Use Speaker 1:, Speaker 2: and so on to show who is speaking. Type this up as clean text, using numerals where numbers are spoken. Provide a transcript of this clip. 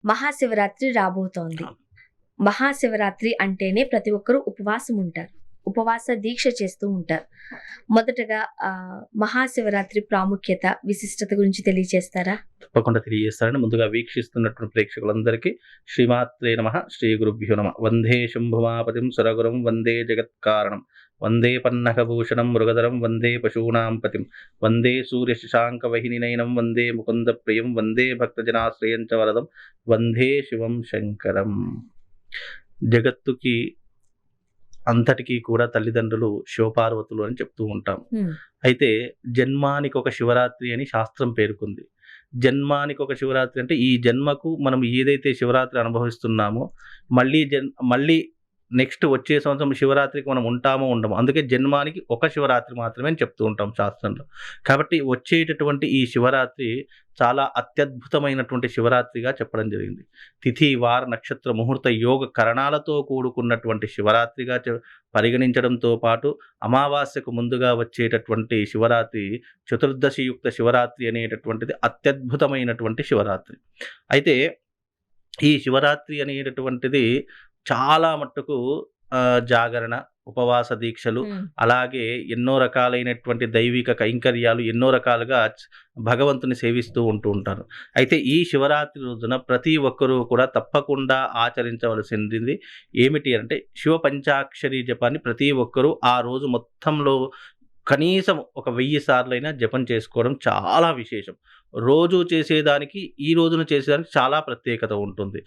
Speaker 1: మహాశివరాత్రి రాబోతోంది.
Speaker 2: అవును.
Speaker 1: మహాశివరాత్రి అంటేనే ప్రతి ఒక్కరూ ఉపవాసం ఉంటారు. ఉపవాస దీక్ష చేస్తూ ఉంటారు. మొదటగా మహాశివరాత్రి ప్రాముఖ్యత, విశిష్టత గురించి తెలియజేస్తారా?
Speaker 2: తప్పకుండా తెలియజేస్తానండి. ముందుగా వీక్షిస్తున్నటువంటి ప్రేక్షకులందరికీ శ్రీమాత్రే నమః, శ్రీ గురుభ్యో నమః. వందే శంభుమాపతిం సురగురుం వందే జగత్కారణం వందే పన్నగభూషణం మృగధరం వందే పశూనాం పతిం వందే సూర్యశశాంకవహినినయనం వందే ముకుందప్రియం వందే భక్తజనాశ్రయం చ వరదం వందే శివం శంకరం. జగత్తుకి అంతటికీ కూడా తల్లిదండ్రులు శివపార్వతులు అని చెప్తూ ఉంటాం.
Speaker 1: హ్మ్.
Speaker 2: అయితే జన్మానికి ఒక శివరాత్రి అని శాస్త్రం పేర్కొంది. జన్మానికి ఒక శివరాత్రి అంటే ఈ జన్మకు మనం ఏదైతే శివరాత్రి అనుభవిస్తున్నామో మళ్ళీ నెక్స్ట్ వచ్చే సంవత్సరం శివరాత్రికి మనం ఉంటామో ఉండమో. అందుకే జన్మానికి ఒక శివరాత్రి మాత్రమే అని చెప్తూ ఉంటాం శాస్త్రంలో. కాబట్టి వచ్చేటటువంటి ఈ శివరాత్రి చాలా అత్యద్భుతమైనటువంటి శివరాత్రిగా చెప్పడం జరిగింది. తిథి, వార, నక్షత్ర, ముహూర్త, యోగ కరణాలతో కూడుకున్నటువంటి శివరాత్రిగా పరిగణించడంతో పాటు అమావాస్యకు ముందుగా వచ్చేటటువంటి శివరాత్రి చతుర్దశియుక్త శివరాత్రి అనేటటువంటిది అత్యద్భుతమైనటువంటి శివరాత్రి. అయితే ఈ శివరాత్రి అనేటటువంటిది చాలా మట్టుకు జాగరణ, ఉపవాస దీక్షలు,
Speaker 1: హ్మ్.
Speaker 2: అలాగే ఎన్నో రకాలైనటువంటి దైవిక కైంకర్యాలు, ఎన్నో రకాలుగా భగవంతుని సేవిస్తూ ఉంటూ ఉంటారు. అయితే ఈ శివరాత్రి రోజున ప్రతి ఒక్కరూ కూడా తప్పకుండా ఆచరించవలసింది ఏమిటి అంటే శివ పంచాక్షరి జపాన్ని ప్రతి ఒక్కరూ ఆ రోజు మొత్తంలో కనీసం ఒక 1000 సార్లైనా జపం చేసుకోవడం చాలా విశేషం. రోజు చేసేదానికి, ఈ రోజున చేసేదానికి చాలా ప్రత్యేకత ఉంటుంది.